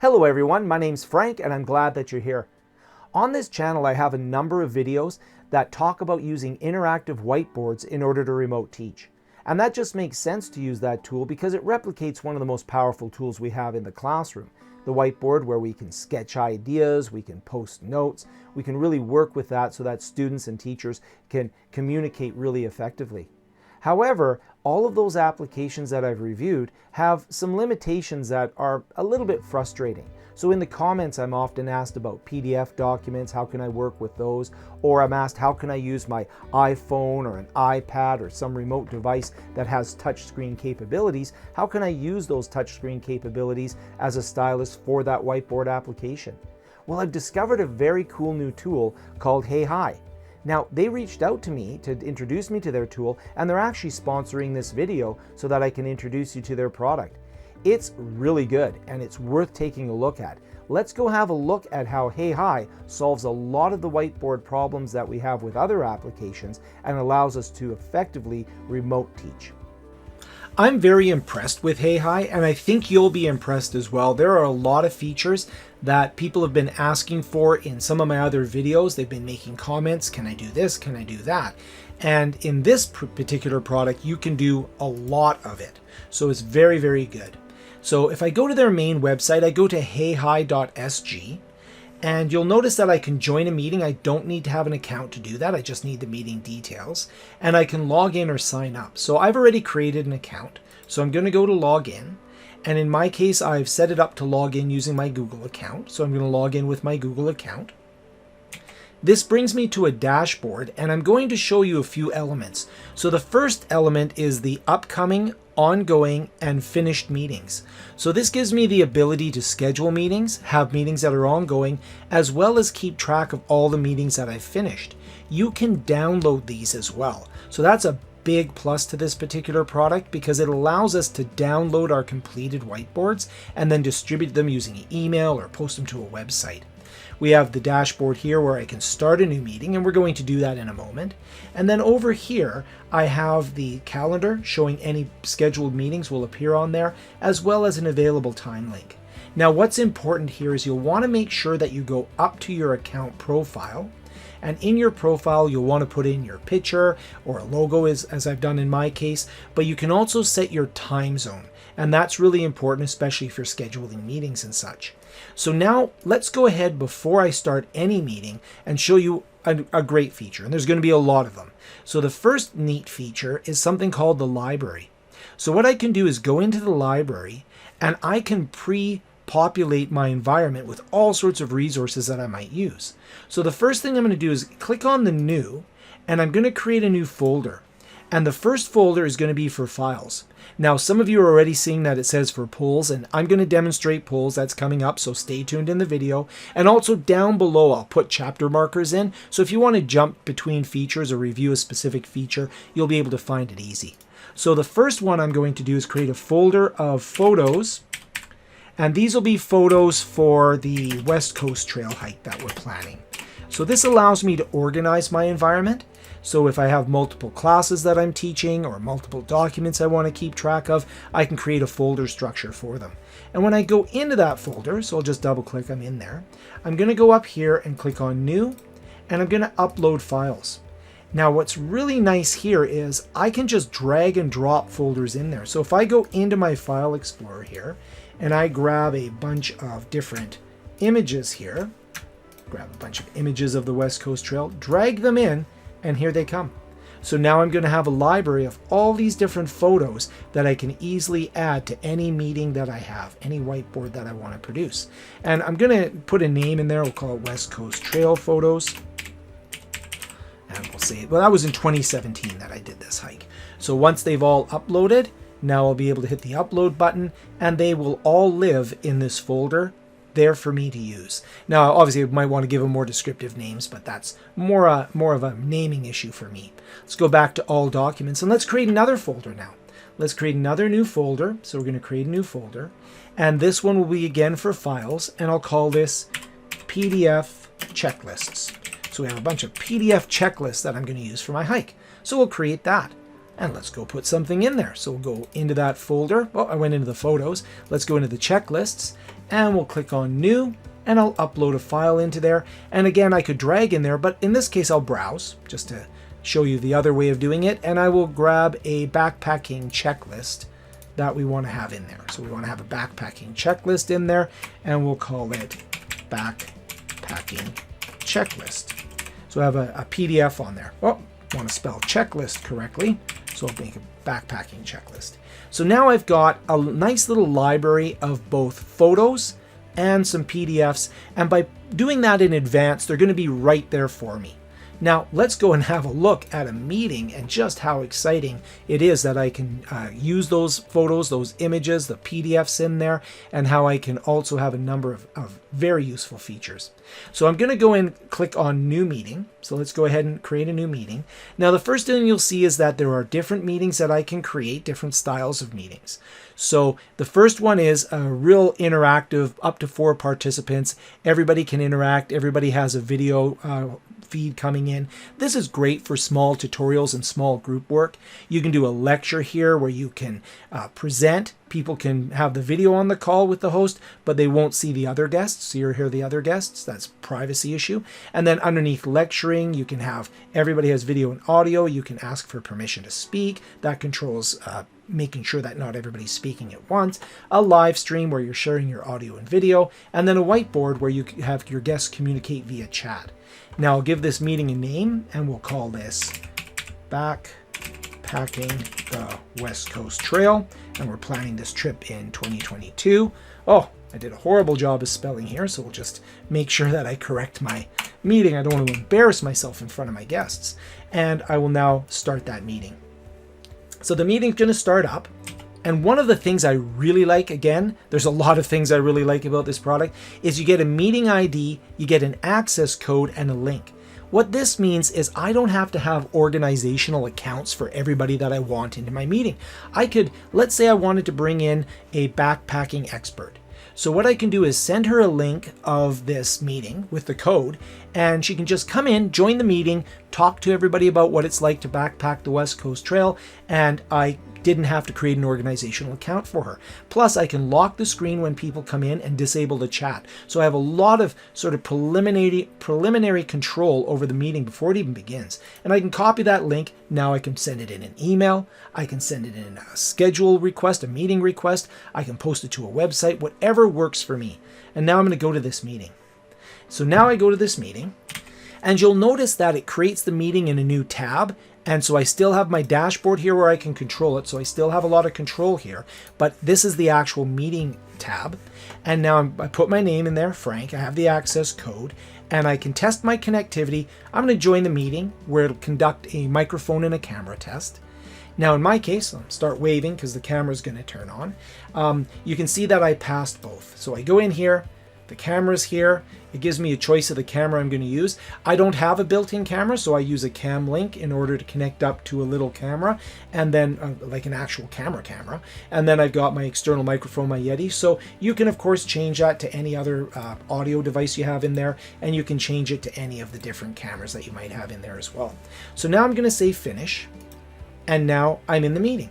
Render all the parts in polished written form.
Hello everyone, my name's Frank and I'm glad that you're here. On this channel I have a number of videos that talk about using interactive whiteboards in order to remote teach. And that just makes sense to use that tool because it replicates one of the most powerful tools we have in the classroom. The whiteboard, where we can sketch ideas, we can post notes, we can really work with that so that students and teachers can communicate really effectively. However, all of those applications that I've reviewed have some limitations that are a little bit frustrating. So in the comments, I'm often asked about PDF documents, how can I work with those? Or I'm asked, how can I use my iPhone or an iPad or some remote device that has touchscreen capabilities? How can I use those touchscreen capabilities as a stylus for that whiteboard application? Well, I've discovered a very cool new tool called HeyHi. Now, they reached out to me to introduce me to their tool, and they're actually sponsoring this video so that I can introduce you to their product. It's really good, and it's worth taking a look at. Let's go have a look at how HeyHi solves a lot of the whiteboard problems that we have with other applications and allows us to effectively remote teach. I'm very impressed with HeyHi, and I think you'll be impressed as well. There are a lot of features that people have been asking for in some of my other videos. They've been making comments, can I do this, can I do that? And in this particular product, you can do a lot of it. So it's very, very good. So if I go to their main website, I go to heyhi.sg, and you'll notice that I can join a meeting. I don't need to have an account to do that. I just need the meeting details, and I can log in or sign up. So I've already created an account. So I'm going to go to log in. And in my case, I've set it up to log in using my Google account. So I'm going to log in with my Google account. This brings me to a dashboard, and I'm going to show you a few elements. So the first element is the upcoming, ongoing, and finished meetings. So this gives me the ability to schedule meetings, have meetings that are ongoing, as well as keep track of all the meetings that I've finished. You can download these as well. So that's a big plus to this particular product because it allows us to download our completed whiteboards and then distribute them using email or post them to a website. We have the dashboard here where I can start a new meeting, and we're going to do that in a moment. And then over here, I have the calendar showing any scheduled meetings will appear on there, as well as an available time link. Now, what's important here is you'll want to make sure that you go up to your account profile. And in your profile, you'll want to put in your picture or a logo, as I've done in my case, but you can also set your time zone. And that's really important, especially if you're scheduling meetings and such. So now let's go ahead before I start any meeting and show you a great feature. And there's going to be a lot of them. So the first neat feature is something called the library. So what I can do is go into the library and I can pre-populate my environment with all sorts of resources that I might use. So the first thing I'm going to do is click on the new, and I'm going to create a new folder. And the first folder is going to be for files. Now, some of you are already seeing that it says for polls, and I'm going to demonstrate polls. That's coming up, so stay tuned in the video. And also down below, I'll put chapter markers in. So if you want to jump between features or review a specific feature, you'll be able to find it easy. So the first one I'm going to do is create a folder of photos. And these will be photos for the West Coast Trail hike that we're planning. So this allows me to organize my environment. So if I have multiple classes that I'm teaching or multiple documents I want to keep track of, I can create a folder structure for them. And when I go into that folder, so I'll just double click, I'm in there. I'm going to go up here and click on new, and I'm going to upload files. Now what's really nice here is I can just drag and drop folders in there. So if I go into my file explorer here and I grab a bunch of different images here, grab a bunch of images of the West Coast Trail, drag them in, and here they come. So now I'm going to have a library of all these different photos that I can easily add to any meeting that I have, any whiteboard that I want to produce. And I'm going to put a name in there. We'll call it West Coast Trail Photos. And we'll say, well, that was in 2017 that I did this hike. So once they've all uploaded, now I'll be able to hit the upload button, and they will all live in this folder there for me to use. Now, obviously, I might want to give them more descriptive names, but that's more of a naming issue for me. Let's go back to all documents, and let's create another folder now. Let's create another new folder. So we're going to create a new folder, and this one will be again for files, and I'll call this PDF checklists. So we have a bunch of PDF checklists that I'm going to use for my hike. So we'll create that. And let's go put something in there. So we'll go into that folder. Well, I went into the photos. Let's go into the checklists. and we'll click on New, and I'll upload a file into there. And again, I could drag in there, but in this case, I'll browse just to show you the other way of doing it. And I will grab a backpacking checklist that we want to have in there. So we want to have a backpacking checklist in there, and we'll call it backpacking checklist. So I have a PDF on there. Oh, I want to spell checklist correctly, so I'll make a backpacking checklist. So now I've got a nice little library of both photos and some PDFs, and by doing that in advance, they're going to be right there for me. Now let's go and have a look at a meeting and just how exciting it is that I can use those photos, those images, the PDFs in there, and how I can also have a number of very useful features. So I'm going to go and click on New Meeting. So let's go ahead and create a new meeting. Now the first thing you'll see is that there are different meetings that I can create, different styles of meetings. So the first one is a real interactive, up to 4 participants. Everybody can interact. Everybody has a video feed coming in. This is great for small tutorials and small group work. You can do a lecture here where you can present. People can have the video on the call with the host, but they won't see the other guests. So you'll hear the other guests. That's a privacy issue. And then underneath lecturing, you can have everybody has video and audio. You can ask for permission to speak. That controls making sure that not everybody's speaking at once. A live stream where you're sharing your audio and video. And then a whiteboard where you have your guests communicate via chat. Now I'll give this meeting a name, and we'll call this Backpacking the West Coast Trail, and we're planning this trip in 2022. Oh, I did a horrible job of spelling here, so we'll just make sure that I correct my meeting. I don't want to embarrass myself in front of my guests. And I will now start that meeting. So the meeting's going to start up. And one of the things I really like, again, there's a lot of things I really like about this product, is you get a meeting ID, you get an access code, and a link. What this means is I don't have to have organizational accounts for everybody that I want into my meeting. I could, let's say I wanted to bring in a backpacking expert. So what I can do is send her a link of this meeting with the code, and she can just come in, join the meeting, talk to everybody about what it's like to backpack the West Coast Trail, and I didn't have to create an organizational account for her. Plus, I can lock the screen when people come in and disable the chat. So I have a lot of sort of preliminary control over the meeting before it even begins. And I can copy that link. Now I can send it in an email. I can send it in a schedule request, a meeting request. I can post it to a website, whatever works for me. And now I'm going to go to this meeting. So now I go to this meeting, and you'll notice that it creates the meeting in a new tab. And so I still have my dashboard here where I can control it. So I still have a lot of control here, but this is the actual meeting tab. And now I put my name in there, Frank. I have the access code, and I can test my connectivity. I'm going to join the meeting where it'll conduct a microphone and a camera test. Now in my case, I'll start waving because the camera is going to turn on. You can see that I passed both. So I go in here, the camera's here. It gives me a choice of the camera I'm going to use. I don't have a built-in camera, so I use a cam link in order to connect up to a little camera, and then like an actual camera. And then I've got my external microphone, my Yeti. So you can, of course, change that to any other audio device you have in there, and you can change it to any of the different cameras that you might have in there as well. So now I'm going to say finish, and now I'm in the meeting.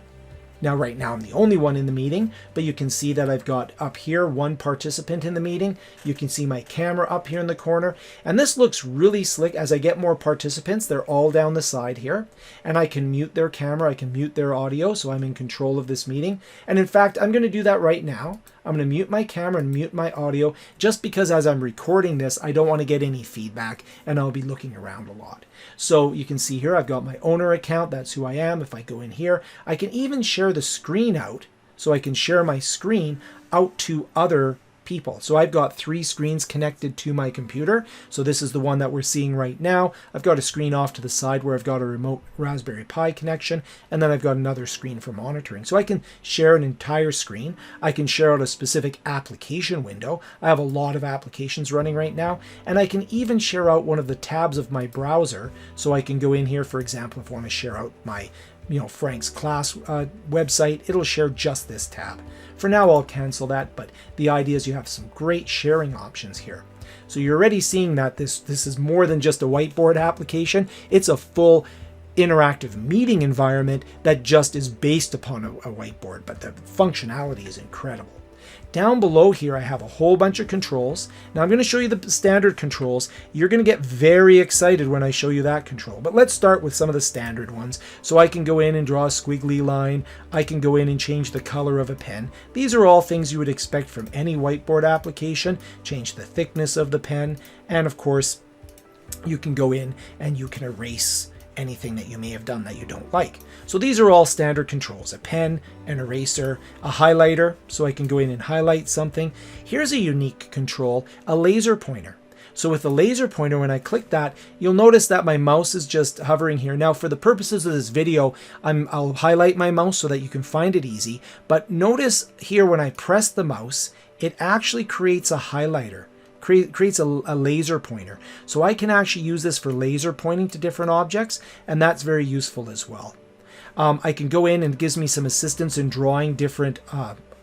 Now, right now, I'm the only one in the meeting, but you can see that I've got up here one participant in the meeting. You can see my camera up here in the corner, and this looks really slick. As I get more participants, they're all down the side here, and I can mute their camera, I can mute their audio, so I'm in control of this meeting. And in fact, I'm going to do that right now. I'm going to mute my camera and mute my audio, just because as I'm recording this, I don't want to get any feedback, and I'll be looking around a lot. So you can see here, I've got my owner account. That's who I am. If I go in here, I can even share the screen out. So I can share my screen out to other people. So I've got 3 screens connected to my computer. So this is the one that we're seeing right now. I've got a screen off to the side where I've got a remote Raspberry Pi connection, and then I've got another screen for monitoring. So I can share an entire screen. I can share out a specific application window. I have a lot of applications running right now, and I can even share out one of the tabs of my browser. So I can go in here, for example, if I want to share out my Frank's class website, it'll share just this tab. For now, I'll cancel that, but the idea is you have some great sharing options here. So you're already seeing that this is more than just a whiteboard application. It's a full interactive meeting environment that just is based upon a whiteboard, but the functionality is incredible. Down below here, I have a whole bunch of controls. Now I'm going to show you the standard controls. You're going to get very excited when I show you that control. But let's start with some of the standard ones. So I can go in and draw a squiggly line. I can go in and change the color of a pen. These are all things you would expect from any whiteboard application. Change the thickness of the pen. And of course, you can go in and you can erase anything that you may have done that you don't like. So these are all standard controls: a pen, an eraser, a highlighter, so I can go in and highlight something. Here's a unique control, a laser pointer. So with the laser pointer, when I click that, you'll notice that my mouse is just hovering here. Now for the purposes of this video, I'll highlight my mouse so that you can find it easy. But notice here when I press the mouse, it actually creates a highlighter. Creates a laser pointer. So I can actually use this for laser pointing to different objects, and that's very useful as well. I can go in and it gives me some assistance in drawing different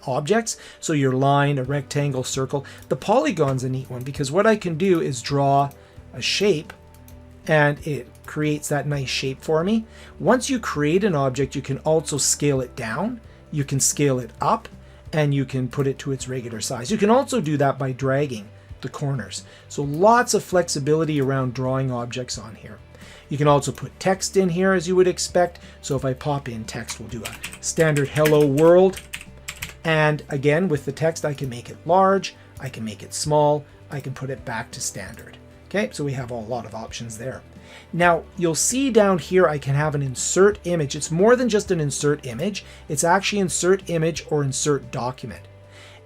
objects. So your line, a rectangle, circle. The polygon's a neat one because what I can do is draw a shape and it creates that nice shape for me. Once you create an object, you can also scale it down, you can scale it up, and you can put it to its regular size. You can also do that by dragging the corners. So lots of flexibility around drawing objects on here. You can also put text in here as you would expect. So if I pop in text, we'll do a standard hello world. And again, with the text, I can make it large, I can make it small, I can put it back to standard. Okay, so we have a lot of options there. Now you'll see down here I can have an insert image. It's more than just an insert image. It's actually insert image or insert document.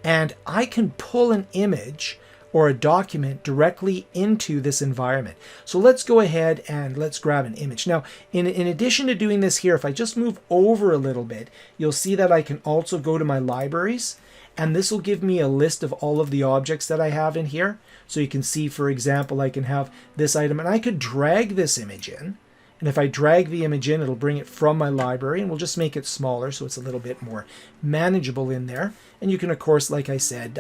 And I can pull an image or a document directly into this environment. So let's go ahead and let's grab an image. Now, in addition to doing this here, if I just move over a little bit, you'll see that I can also go to my libraries, and this will give me a list of all of the objects that I have in here. So you can see, for example, I can have this item, and I could drag this image in. And if I drag the image in, it'll bring it from my library, and we'll just make it smaller so it's a little bit more manageable in there. And you can, of course, like I said,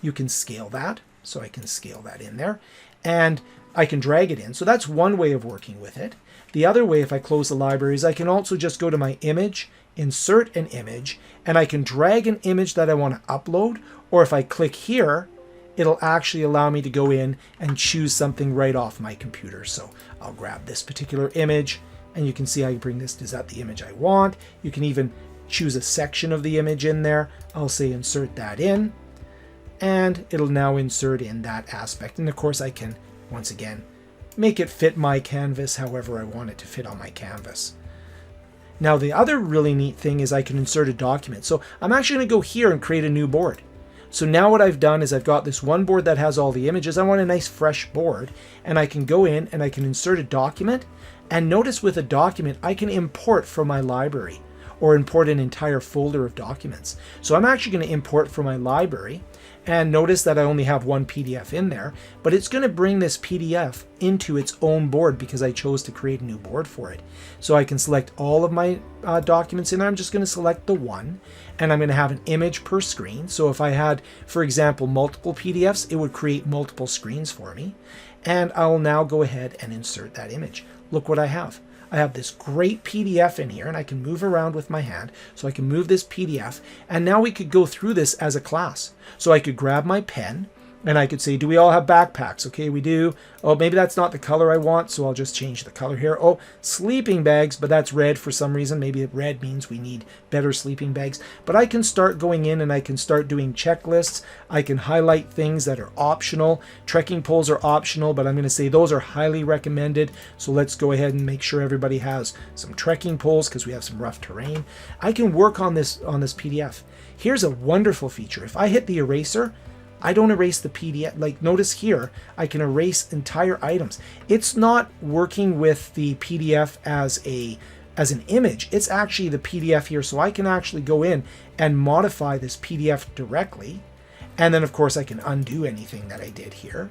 you can scale that. So I can scale that in there and I can drag it in. So that's one way of working with it. The other way, if I close the libraries, I can also just go to my image, insert an image, and I can drag an image that I want to upload. Or if I click here, it'll actually allow me to go in and choose something right off my computer. So I'll grab this particular image and you can see I bring this. Is that the image I want? You can even choose a section of the image in there. I'll say insert that in. And it'll now insert in that aspect. And of course I can, once again, make it fit my canvas however I want it to fit on my canvas. Now the other really neat thing is I can insert a document. So I'm actually going to go here and create a new board. So now what I've done is I've got this one board that has all the images. I want a nice fresh board, and I can go in and I can insert a document. And notice with a document, I can import from my library or import an entire folder of documents. So I'm actually going to import from my library. And notice that I only have one PDF in there, but it's going to bring this PDF into its own board because I chose to create a new board for it. So I can select all of my documents in there. I'm just going to select the one, and I'm going to have an image per screen. So if I had, for example, multiple PDFs, it would create multiple screens for me. And I will now go ahead and insert that image. Look what I have. I have this great PDF in here, and I can move around with my hand. So I can move this PDF, and now we could go through this as a class. So I could grab my pen, and I could say, do we all have backpacks? Okay, we do. Oh, maybe that's not the color I want, so I'll just change the color here. Oh, sleeping bags, but that's red for some reason. Maybe red means we need better sleeping bags. But I can start going in and I can start doing checklists. I can highlight things that are optional. Trekking poles are optional, but I'm going to say those are highly recommended. So let's go ahead and make sure everybody has some trekking poles because we have some rough terrain. I can work on this PDF. Here's a wonderful feature. If I hit the eraser, I don't erase the PDF. Like notice here, I can erase entire items. It's not working with the PDF as an image. It's actually the PDF here. So I can actually go in and modify this PDF directly. And then of course I can undo anything that I did here,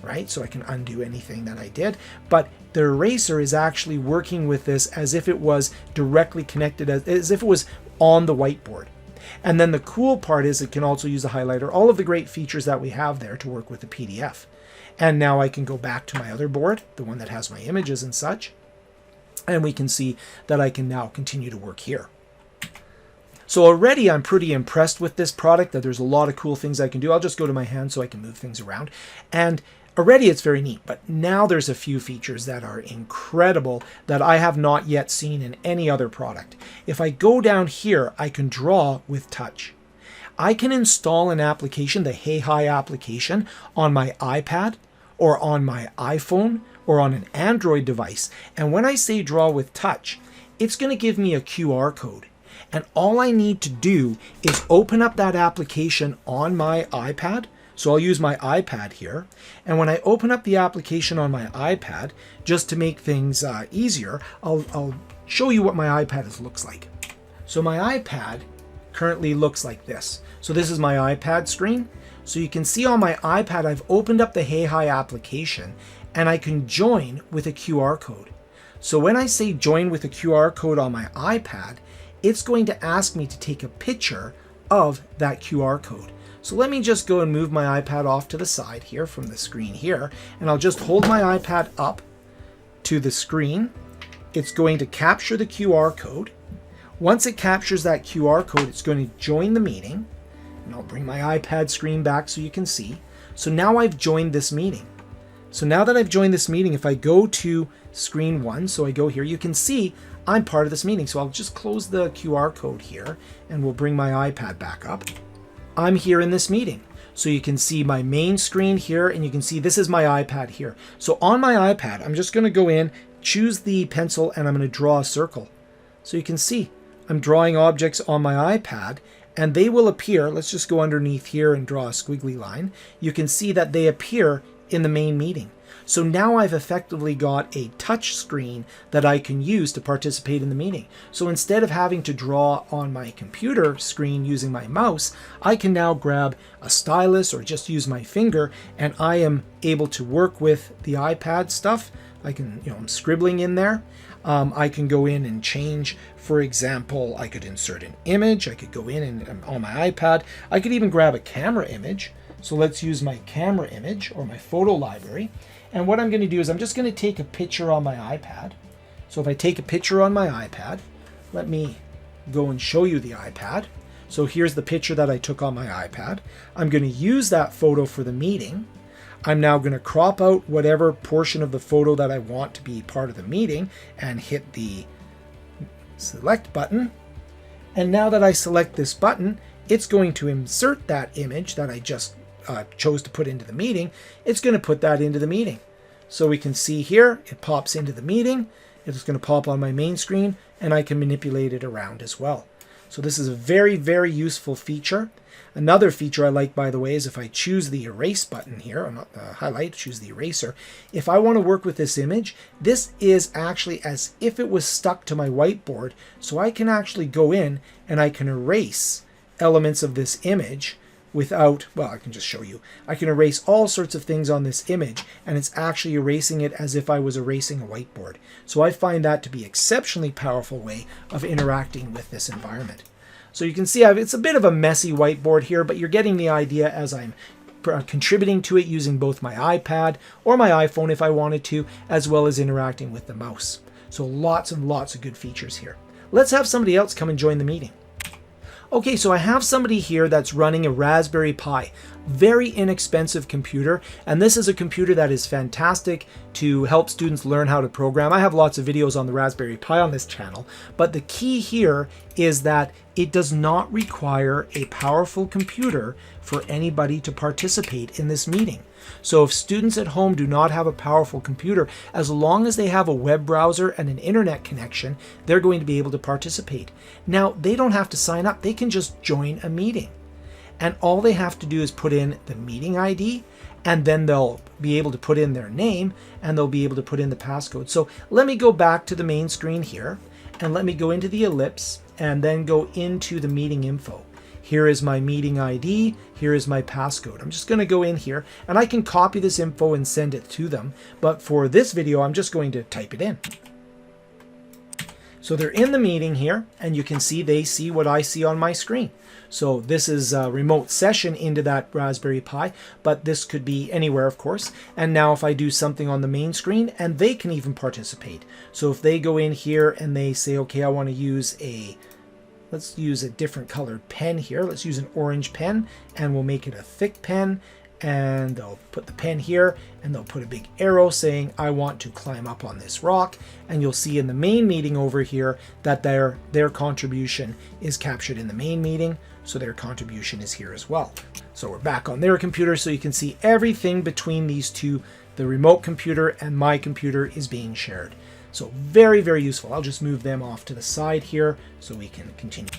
right? So I can undo anything that I did, but the eraser is actually working with this as if it was directly connected, as if it was on the whiteboard. And then the cool part is it can also use a highlighter, all of the great features that we have there to work with the PDF. And now I can go back to my other board, the one that has my images and such, and we can see that I can now continue to work here. So already I'm pretty impressed with this product, that there's a lot of cool things I can do. I'll just go to my hand so I can move things around. And already it's very neat, but now there's a few features that are incredible that I have not yet seen in any other product. If I go down here, I can draw with touch. I can install an application, the HeyHi application, on my iPad or on my iPhone or on an Android device. And when I say draw with touch, it's going to give me a QR code. And all I need to do is open up that application on my iPad. So I'll use my iPad here. And when I open up the application on my iPad, just to make things easier, I'll show you what my iPad looks like. So my iPad currently looks like this. So this is my iPad screen. So you can see on my iPad, I've opened up the HeyHi application and I can join with a QR code. So when I say join with a QR code on my iPad, it's going to ask me to take a picture of that QR code. So let me just go and move my iPad off to the side here from the screen here, and I'll just hold my iPad up to the screen. It's going to capture the QR code. Once it captures that QR code, it's going to join the meeting, and I'll bring my iPad screen back so you can see. So now I've joined this meeting. So now that I've joined this meeting, if I go to screen 1, so I go here, you can see I'm part of this meeting. So I'll just close the QR code here and we'll bring my iPad back up. I'm here in this meeting. So you can see my main screen here and you can see this is my iPad here. So on my iPad, I'm just going to go in, choose the pencil, and I'm going to draw a circle. So you can see I'm drawing objects on my iPad and they will appear. Let's just go underneath here and draw a squiggly line. You can see that they appear in the main meeting. So now I've effectively got a touch screen that I can use to participate in the meeting. So instead of having to draw on my computer screen using my mouse, I can now grab a stylus or just use my finger and I am able to work with the iPad stuff. I can, I'm scribbling in there. I can go in and change, for example, I could insert an image. I could go in and on my iPad, I could even grab a camera image. So let's use my camera image or my photo library. And what I'm going to do is I'm just going to take a picture on my iPad. So if I take a picture on my iPad, let me go and show you the iPad. So here's the picture that I took on my iPad. I'm going to use that photo for the meeting. I'm now going to crop out whatever portion of the photo that I want to be part of the meeting and hit the select button. And now that I select this button, it's going to insert that image that I just chose to put into the meeting. It's going to put that into the meeting. So we can see here, it pops into the meeting. It's going to pop on my main screen and I can manipulate it around as well. So this is a very, very useful feature. Another feature I like, by the way, is if I choose the erase button here, or not the highlight, choose the eraser. If I want to work with this image, this is actually as if it was stuck to my whiteboard. So I can actually go in and I can erase elements of this image without, well, I can just show you. I can erase all sorts of things on this image and it's actually erasing it as if I was erasing a whiteboard. So I find that to be an exceptionally powerful way of interacting with this environment. So you can see it's a bit of a messy whiteboard here, but you're getting the idea as I'm contributing to it using both my iPad or my iPhone if I wanted to, as well as interacting with the mouse. So lots and lots of good features here. Let's have somebody else come and join the meeting. Okay, so I have somebody here that's running a Raspberry Pi, very inexpensive computer, and this is a computer that is fantastic to help students learn how to program. I have lots of videos on the Raspberry Pi on this channel, but the key here is that it does not require a powerful computer for anybody to participate in this meeting. So if students at home do not have a powerful computer, as long as they have a web browser and an internet connection, they're going to be able to participate. Now, they don't have to sign up. They can just join a meeting. And all they have to do is put in the meeting ID, and then they'll be able to put in their name, and they'll be able to put in the passcode. So let me go back to the main screen here, and let me go into the ellipse, and then go into the meeting info. Here is my meeting ID. Here is my passcode. I'm just going to go in here and I can copy this info and send it to them. But for this video, I'm just going to type it in. So they're in the meeting here and you can see they see what I see on my screen. So this is a remote session into that Raspberry Pi, but this could be anywhere, of course. And now if I do something on the main screen, and they can even participate. So if they go in here and they say, okay, I want to use a let's use a different colored pen here. Let's use an orange pen, and we'll make it a thick pen. And they'll put the pen here, and they'll put a big arrow saying, I want to climb up on this rock. And you'll see in the main meeting over here that their contribution is captured in the main meeting. So their contribution is here as well. So we're back on their computer, so you can see everything between these two, the remote computer and my computer, is being shared. So very, very useful. I'll just move them off to the side here so we can continue.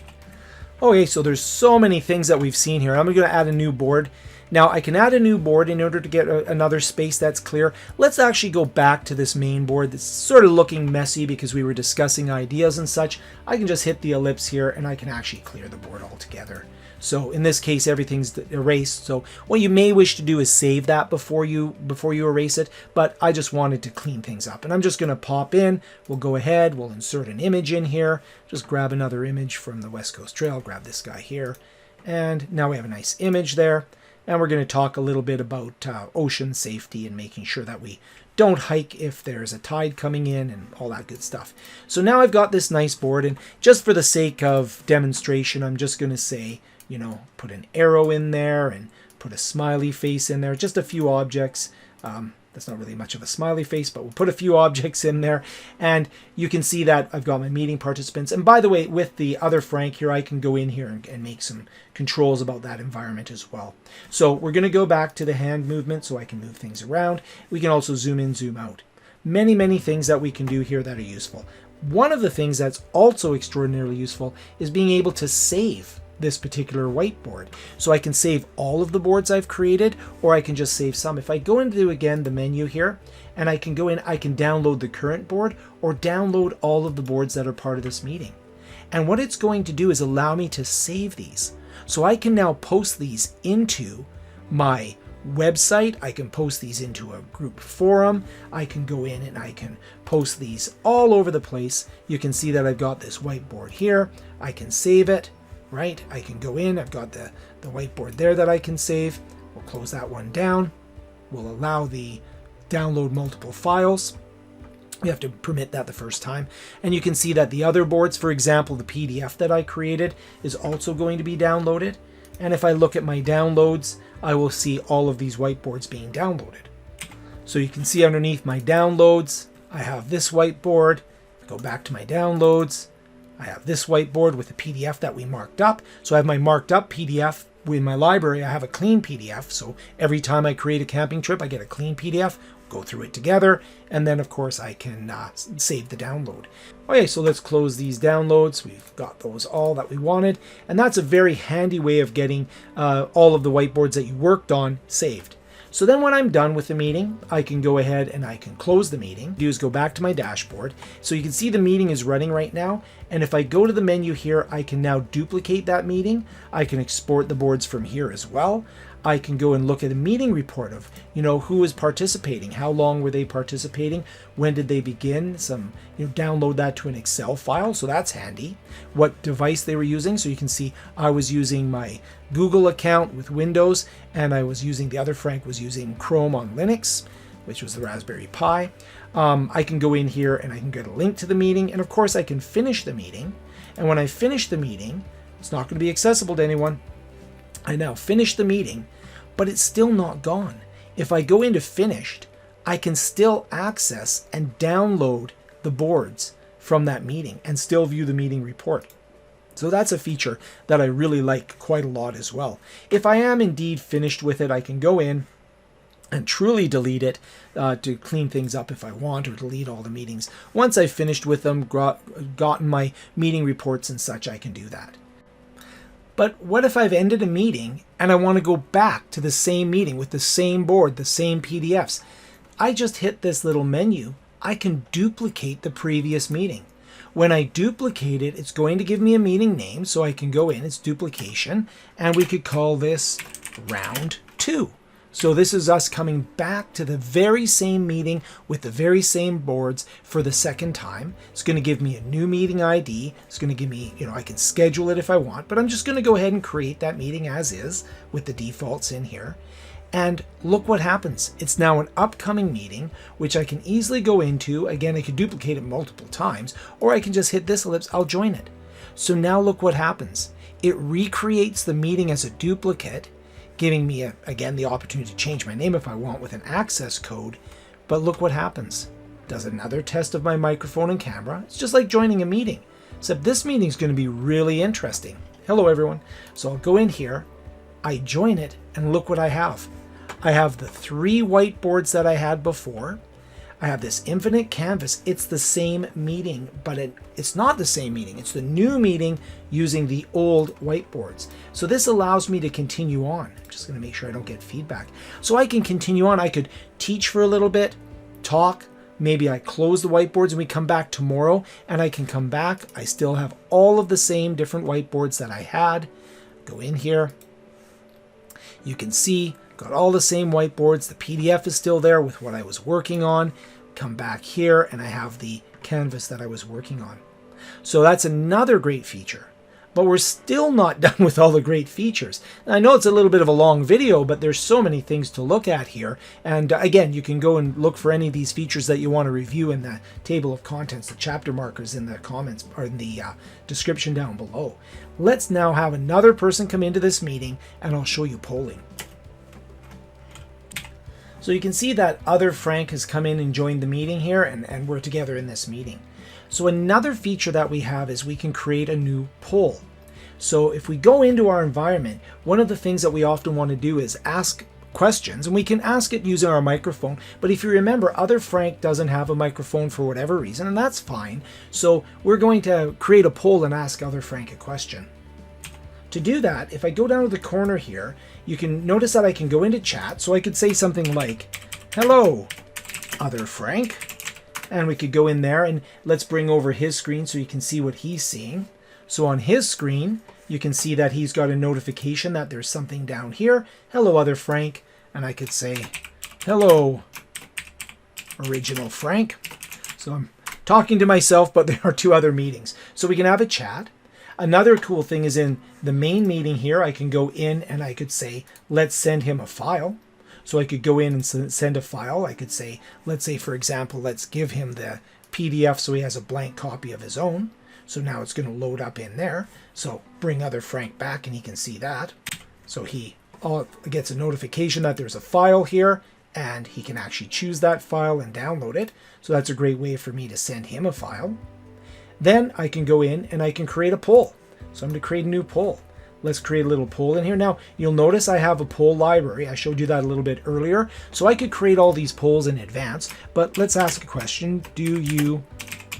Okay, so there's so many things that we've seen here. I'm going to add a new board. Now I can add a new board in order to get another space that's clear. Let's actually go back to this main board that's sort of looking messy because we were discussing ideas and such. I can just hit the ellipse here and I can actually clear the board altogether. So in this case, everything's erased. So what you may wish to do is save that before you erase it, but I just wanted to clean things up. And I'm just going to pop in. We'll go ahead. We'll insert an image in here. Just grab another image from the West Coast Trail. Grab this guy here. And now we have a nice image there. And we're going to talk a little bit about ocean safety and making sure that we don't hike if there's a tide coming in and all that good stuff. So now I've got this nice board, and just for the sake of demonstration, I'm just going to say, you know, put an arrow in there and put a smiley face in there, just a few objects. That's not really much of a smiley face, but we'll put a few objects in there. And you can see that I've got my meeting participants. And by the way, with the other Frank here, I can go in here and make some controls about that environment as well. So we're going to go back to the hand movement so I can move things around. We can also zoom in, zoom out. Many, many things that we can do here that are useful. One of the things that's also extraordinarily useful is being able to save this particular whiteboard. So I can save all of the boards I've created, or I can just save some. If I go into, again, the menu here, and I can go in, I can download the current board or download all of the boards that are part of this meeting. And what it's going to do is allow me to save these. So I can now post these into my website. I can post these into a group forum. I can go in and I can post these all over the place. You can see that I've got this whiteboard here. I can save it. Right, I can go in, I've got the whiteboard there that I can save. We'll close that one down. We'll allow the download multiple files. We have to permit that the first time. And you can see that the other boards, for example, the PDF that I created is also going to be downloaded. And if I look at my downloads, I will see all of these whiteboards being downloaded. So you can see underneath my downloads, I have this whiteboard. Go back to my downloads. I have this whiteboard with a PDF that we marked up. So I have my marked up PDF. In my library, I have a clean PDF. So every time I create a camping trip, I get a clean PDF, go through it together, and then of course I can save the download. Okay, so let's close these downloads. We've got those all that we wanted. And that's a very handy way of getting all of the whiteboards that you worked on saved. So then when I'm done with the meeting, I can go ahead and I can close the meeting. Do is go back to my dashboard. So you can see the meeting is running right now. And if I go to the menu here, I can now duplicate that meeting. I can export the boards from here as well. I can go and look at a meeting report of, you know, who is participating, how long were they participating, when did they begin, download that to an Excel file, so that's handy. What device they were using, so you can see I was using my Google account with Windows, and the other Frank was using Chrome on Linux, which was the Raspberry Pi. I can go in here and I can get a link to the meeting, and of course I can finish the meeting. And when I finish the meeting, it's not going to be accessible to anyone. I now finish the meeting, but it's still not gone. If I go into finished, I can still access and download the boards from that meeting and still view the meeting report. So that's a feature that I really like quite a lot as well. If I am indeed finished with it, I can go in and truly delete it to clean things up if I want, or delete all the meetings. Once I've finished with them, gotten my meeting reports and such, I can do that. But what if I've ended a meeting and I want to go back to the same meeting with the same board, the same PDFs? I just hit this little menu. I can duplicate the previous meeting. When I duplicate it, it's going to give me a meeting name, so I can go in, it's duplication, and we could call this round 2. So this is us coming back to the very same meeting with the very same boards for the second time. It's going to give me a new meeting ID. It's going to give me, I can schedule it if I want, but I'm just going to go ahead and create that meeting as is with the defaults in here. And look what happens. It's now an upcoming meeting, which I can easily go into. Again, I could duplicate it multiple times, or I can just hit this ellipse. I'll join it. So now look what happens. It recreates the meeting as a duplicate, giving me, again, the opportunity to change my name if I want with an access code. But look what happens. Does another test of my microphone and camera. It's just like joining a meeting, except this meeting is going to be really interesting. Hello, everyone. So I'll go in here, I join it, and look what I have. I have the 3 whiteboards that I had before. I have this infinite canvas. It's the same meeting, but it's not the same meeting. It's the new meeting using the old whiteboards. So this allows me to continue on. I'm just going to make sure I don't get feedback. So I can continue on. I could teach for a little bit, talk. Maybe I close the whiteboards and we come back tomorrow, and I can come back. I still have all of the same different whiteboards that I had. Go in here. You can see, got all the same whiteboards. The PDF is still there with what I was working on. Come back here and I have the canvas that I was working on. So that's another great feature. But we're still not done with all the great features. And I know it's a little bit of a long video, but there's so many things to look at here. And again, you can go and look for any of these features that you want to review in the table of contents, the chapter markers in the comments or in the description down below. Let's now have another person come into this meeting and I'll show you polling. So you can see that other Frank has come in and joined the meeting here, and we're together in this meeting. So another feature that we have is we can create a new poll. So if we go into our environment, one of the things that we often want to do is ask questions, and we can ask it using our microphone. But if you remember, other Frank doesn't have a microphone for whatever reason, and that's fine. So we're going to create a poll and ask other Frank a question. To do that, if I go down to the corner here, you can notice that I can go into chat. So I could say something like, hello, other Frank. And we could go in there and let's bring over his screen so you can see what he's seeing. So on his screen, you can see that he's got a notification that there's something down here. Hello, other Frank. And I could say, hello, original Frank. So I'm talking to myself, but there are 2 other meetings. So we can have a chat. Another cool thing is in the main meeting here, I can go in and I could say, let's send him a file. So I could go in and send a file. I could say, let's say, for example, let's give him the PDF so he has a blank copy of his own. So now it's going to load up in there. So bring other Frank back and he can see that. So he gets a notification that there's a file here and he can actually choose that file and download it. So that's a great way for me to send him a file. Then I can go in and I can create a poll. So I'm going to create a new poll. Let's create a little poll in here. Now, you'll notice I have a poll library. I showed you that a little bit earlier. So I could create all these polls in advance, but let's ask a question. Do you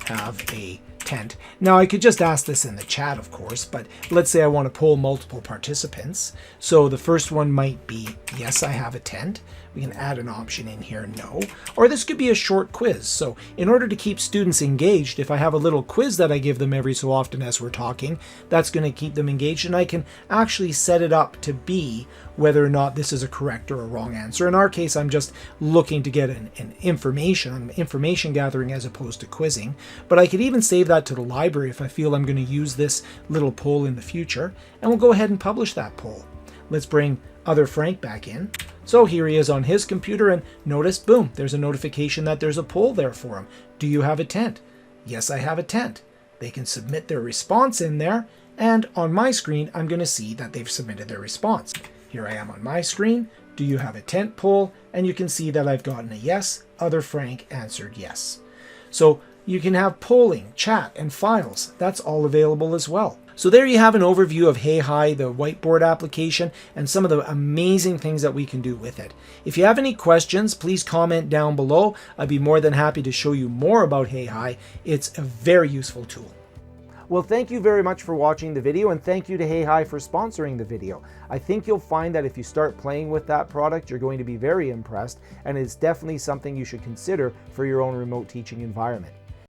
have a tent? Now, I could just ask this in the chat, of course, but let's say I want to poll multiple participants. So the first one might be, yes, I have a tent. We can add an option in here, no. Or this could be a short quiz. So in order to keep students engaged, if I have a little quiz that I give them every so often as we're talking, that's going to keep them engaged. And I can actually set it up to be whether or not this is a correct or a wrong answer. In our case, I'm just looking to get an information gathering as opposed to quizzing. But I could even save that to the library if I feel I'm going to use this little poll in the future. And we'll go ahead and publish that poll. Let's bring other Frank back in. So here he is on his computer, and notice, boom, there's a notification that there's a poll there for him. Do you have a tent? Yes, I have a tent. They can submit their response in there, and on my screen, I'm going to see that they've submitted their response. Here I am on my screen. Do you have a tent poll? And you can see that I've gotten a yes. Other Frank answered yes. So you can have polling, chat, and files. That's all available as well. So there you have an overview of HeyHi, the whiteboard application, and some of the amazing things that we can do with it. If you have any questions, please comment down below. I'd be more than happy to show you more about HeyHi. It's a very useful tool. Well, thank you very much for watching the video, and thank you to HeyHi for sponsoring the video. I think you'll find that if you start playing with that product, you're going to be very impressed, and it's definitely something you should consider for your own remote teaching environment.